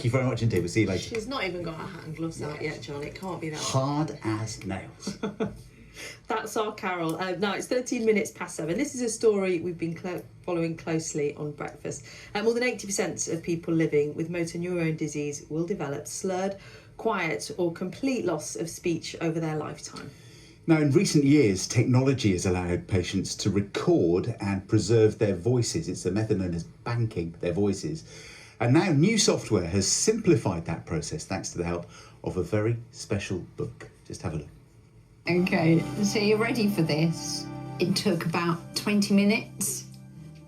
you very much indeed. We'll see you later. She's not even got her hat and gloves out yet, John. It can't be that hard as nails. That's our Carol. Now it's 13 minutes past 7. This is a story we've been following closely on Breakfast. More than 80% of people living with motor neurone disease will develop slurred, quiet or complete loss of speech over their lifetime. Now, in recent years, technology has allowed patients to record and preserve their voices. It's a method known as banking their voices. And now new software has simplified that process thanks to the help of a very special book. Just have a look. Okay, so you're ready for this? It took about 20 minutes.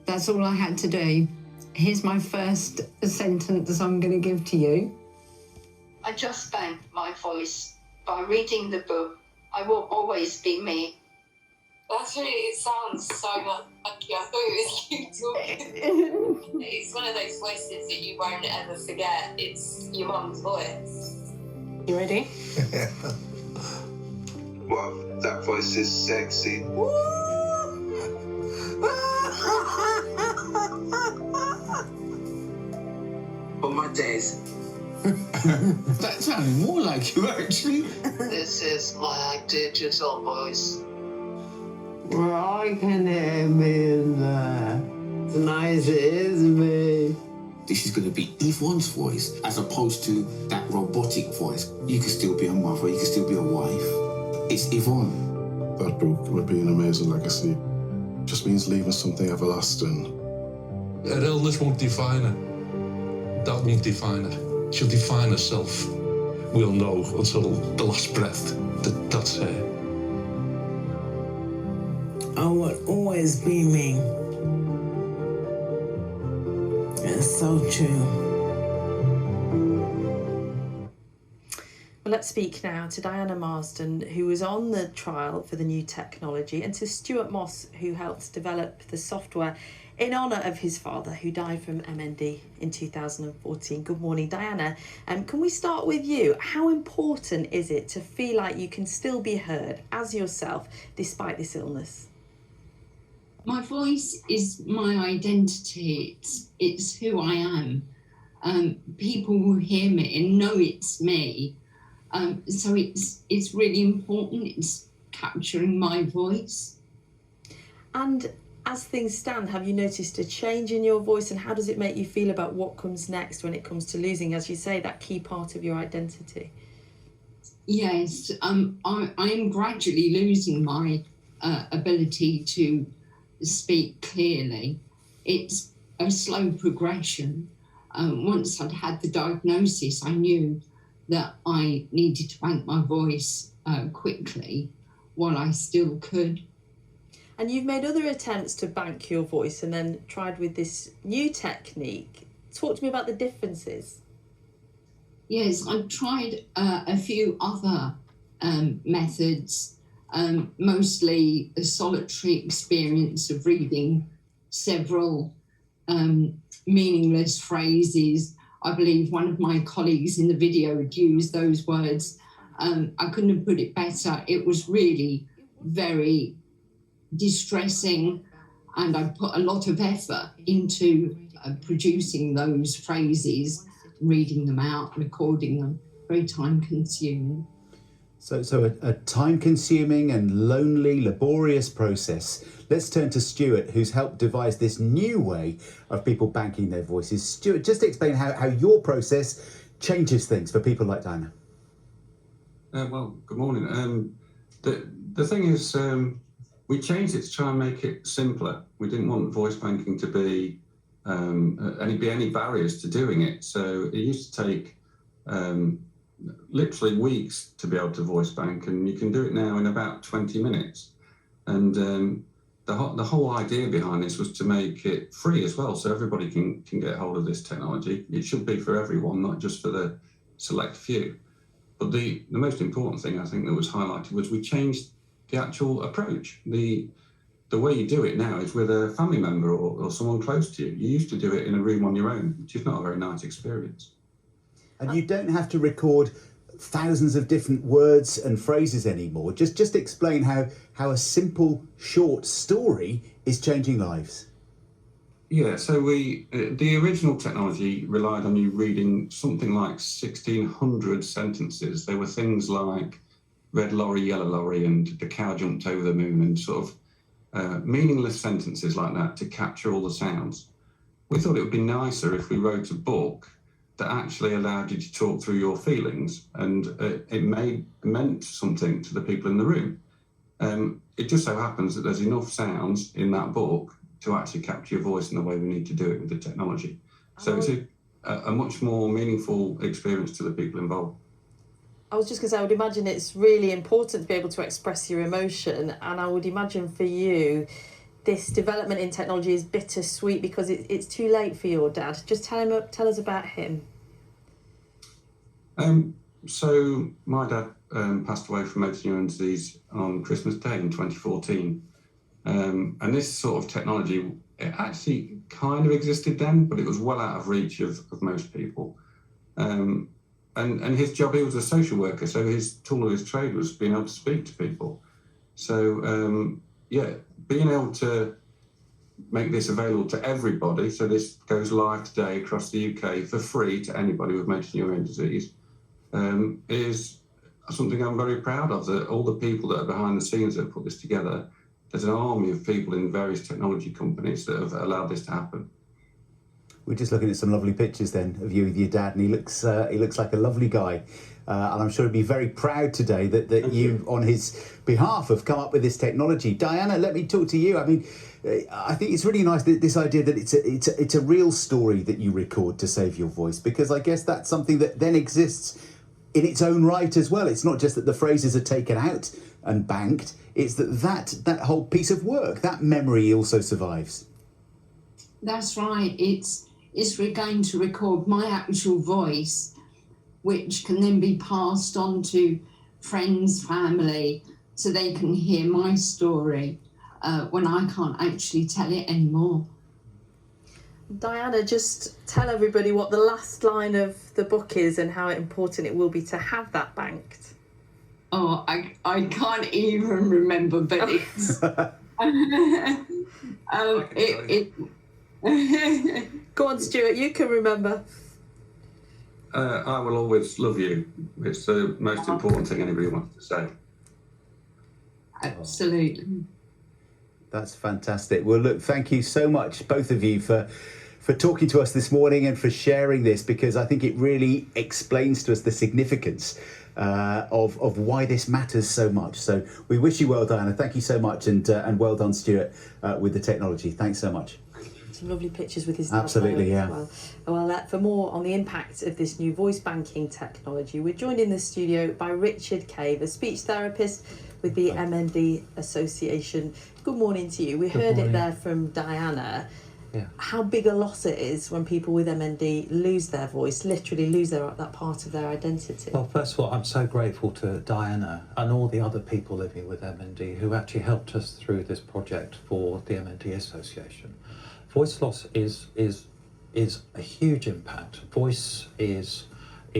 That's all I had to do. Here's my first sentence I'm going to give to you. I just bank my voice. By reading the book, I will always be me. It sounds so much like you. I thought it was you talking. It's one of those voices that you won't ever forget. It's your mum's voice. You ready? Wow, that voice is sexy. On my days. That sounded more like you, actually. This is my digital voice. Well, I can hear me in there. It's nice, it is me. This is going to be Yvonne's voice, as opposed to that robotic voice. You can still be a mother, you can still be a wife. It's Yvonne. That book would be an amazing legacy. Just means leaving something everlasting. Her illness won't define her. That won't define her. She'll define herself. We'll know until the last breath that that's her. I would always be me. It's so true. Well, let's speak now to Diana Marsden, who was on the trial for the new technology, and to Stuart Moss, who helped develop the software in honour of his father, who died from MND in 2014. Good morning, Diana. Can we start with you? How important is it to feel like you can still be heard as yourself despite this illness? My voice is my identity. It's who I am. People will hear me and know it's me. So it's really important. It's capturing my voice. And as things stand, have you noticed a change in your voice, and how does it make you feel about what comes next when it comes to losing, as you say, that key part of your identity? Yes, I am gradually losing my ability to speak clearly. It's a slow progression. Once I'd had the diagnosis, I knew that I needed to bank my voice quickly while I still could. And you've made other attempts to bank your voice and then tried with this new technique. Talk to me about the differences. Yes, I've tried a few other methods, mostly a solitary experience of reading several meaningless phrases. I believe one of my colleagues in the video had used those words. I couldn't have put it better. It was really very distressing, and I put a lot of effort into producing those phrases, reading them out, recording them. Very time consuming. So a time-consuming and lonely, laborious process. Let's turn to Stuart, who's helped devise this new way of people banking their voices. Stuart, just explain how your process changes things for people like Diana. Well, good morning. The thing is, we changed it to try and make it simpler. We didn't want voice banking to be any barriers to doing it. So it used to take literally weeks to be able to voice bank, and you can do it now in about 20 minutes. And the whole idea behind this was to make it free as well, so everybody can get hold of this technology. It should be for everyone, not just for the select few. But the most important thing I think that was highlighted was we changed the actual approach. The way you do it now is with a family member or someone close to you. You used to do it in a room on your own, which is not a very nice experience. And you don't have to record thousands of different words and phrases anymore. Just explain how a simple, short story is changing lives. Yeah, so the original technology relied on you reading something like 1,600 sentences. There were things like red lorry, yellow lorry, and the cow jumped over the moon, and sort of meaningless sentences like that to capture all the sounds. We thought it would be nicer if we wrote a book that actually allowed you to talk through your feelings, and it meant something to the people in the room. It just so happens that there's enough sounds in that book to actually capture your voice in the way we need to do it with the technology. So it's a much more meaningful experience to the people involved. I was just going to say, I would imagine it's really important to be able to express your emotion, and I would imagine for you, this development in technology is bittersweet because it's too late for your dad. Just tell us about him. So my dad passed away from motor neuron disease on Christmas Day in 2014. And this sort of technology, it actually kind of existed then, but it was well out of reach of most people. And his job, he was a social worker, so his tool of his trade was being able to speak to people. So, being able to make this available to everybody, so this goes live today across the UK for free to anybody with motor neuron disease, is something I'm very proud of, that all the people that are behind the scenes that have put this together, there's an army of people in various technology companies that have allowed this to happen. We're just looking at some lovely pictures then of you with your dad, and he looks like a lovely guy. And I'm sure he'd be very proud today that you, on his behalf, have come up with this technology. Diana, let me talk to you. I mean, I think it's really nice that this idea that it's a real story that you record to save your voice, because I guess that's something that then exists in its own right as well. It's not just that the phrases are taken out and banked, it's that whole piece of work, that memory also survives. That's right. It's we're going to record my actual voice, which can then be passed on to friends, family, so they can hear my story when I can't actually tell it anymore. Diana, just tell everybody what the last line of the book is and how important it will be to have that banked. Oh, I can't even remember, but it's... Go on, Stuart, you can remember. I will always love you. It's the most important thing anybody wants to say. Absolutely. That's fantastic. Well, look, thank you so much, both of you, for talking to us this morning and for sharing this, because I think it really explains to us the significance of why this matters so much. So we wish you well, Diana. Thank you so much, and well done, Stuart, with the technology. Thanks so much. Some lovely pictures with his dad. Absolutely, yeah. Well, for more on the impact of this new voice banking technology, we're joined in the studio by Richard Cave, a speech therapist with the MND Association. Good morning to you. We heard it there from Diana. Yeah. How big a loss it is when people with MND lose their voice, literally lose that part of their identity. Well, first of all, I'm so grateful to Diana and all the other people living with MND who actually helped us through this project for the MND Association. Voice loss is a huge impact. Voice is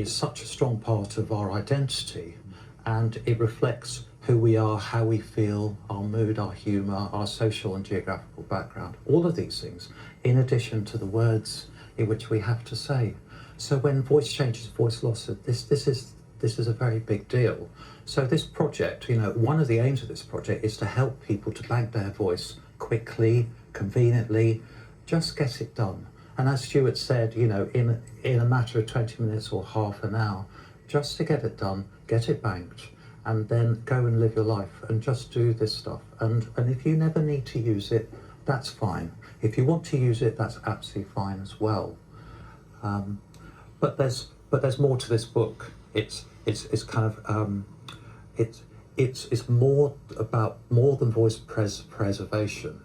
such a strong part of our identity, and it reflects who we are, how we feel, our mood, our humour, our social and geographical background, all of these things, in addition to the words in which we have to say. So when voice changes, voice loss, this is a very big deal. So this project, one of the aims of this project is to help people to bank their voice quickly, conveniently, just get it done. And as Stuart said, in a matter of 20 minutes or half an hour, just to get it done, get it banked, and then go and live your life and just do this stuff. And if you never need to use it, that's fine. If you want to use it, that's absolutely fine as well. But there's more to this book. It's more than voice preservation.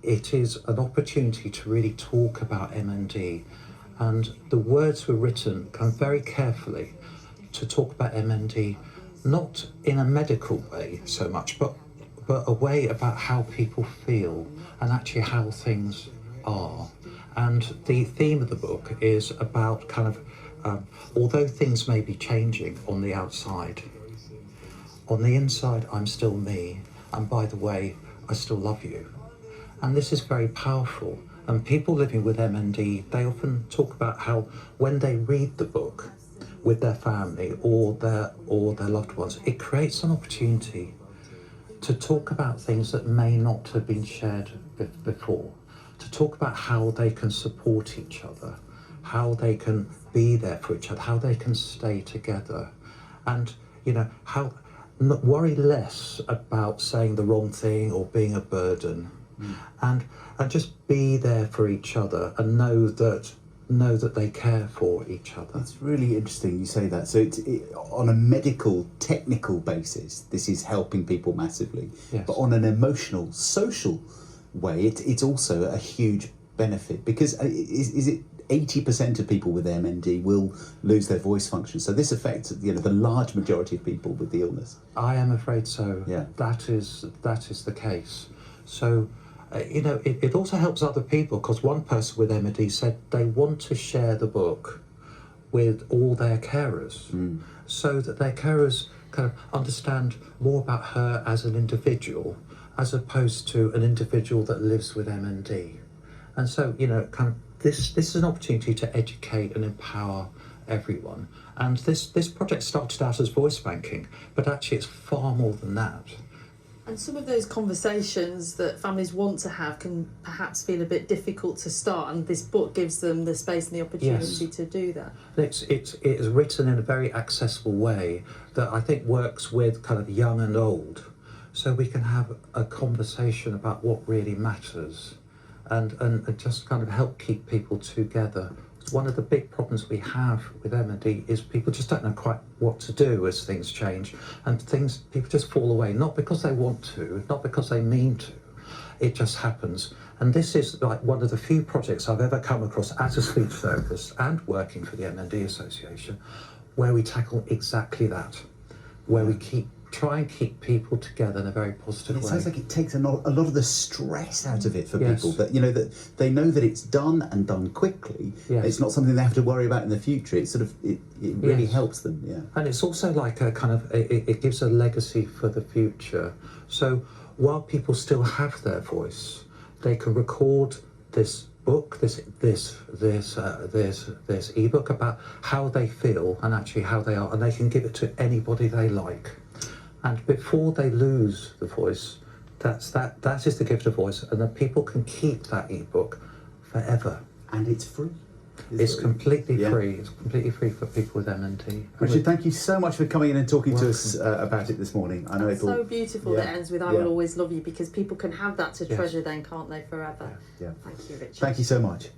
It is an opportunity to really talk about MND, and the words were written kind of very carefully to talk about MND, not in a medical way so much, but a way about how people feel and actually how things are. And the theme of the book is about although things may be changing on the outside, on the inside I'm still me, and by the way, I still love you. And this is very powerful. And people living with MND, they often talk about how when they read the book with their family or their loved ones, it creates an opportunity to talk about things that may not have been shared before, to talk about how they can support each other, how they can be there for each other, how they can stay together, and how worry less about saying the wrong thing or being a burden, and just be there for each other and know that they care for each other. It's really interesting you say that. So on a medical, technical basis, this is helping people massively. Yes. But on an emotional, social way, it's also a huge benefit, because is it 80% of people with MND will lose their voice function. So this affects the large majority of people with the illness. I am afraid so. Yeah. That is the case. So it also helps other people, because one person with MND said they want to share the book with all their carers, so that their carers kind of understand more about her as an individual, as opposed to an individual that lives with MND. And so, this is an opportunity to educate and empower everyone. And this project started out as voice banking, but actually it's far more than that. And some of those conversations that families want to have can perhaps feel a bit difficult to start, and this book gives them the space and the opportunity to do that. It is written in a very accessible way that I think works with kind of young and old, so we can have a conversation about what really matters, and just kind of help keep people together. One of the big problems we have with MND is people just don't know quite what to do as things change, and people just fall away, not because they want to, not because they mean to, it just happens. And this is like one of the few projects I've ever come across as a speech therapist and working for the MND Association where we tackle exactly that, where we try and keep people together in a very positive way. It sounds like it takes a lot of the stress out of it for Yes. people, that that they know that it's done and done quickly. Yes. It's not something they have to worry about in the future. It really Yes. helps them. Yeah. And it's also like a kind of, it gives a legacy for the future. So while people still have their voice, they can record this book, this ebook about how they feel and actually how they are, and they can give it to anybody they like. And before they lose the voice, that is the gift of voice, and that people can keep that ebook forever. And it's free. It's completely Yeah. free. It's completely free for people with MND. Richard, thank you so much for coming in and talking to us about it this morning. I know It's so beautiful that it ends with "I will always love you," because people can have that to Yes. treasure then, can't they, forever? Yeah. Thank you, Richard. Thank you so much.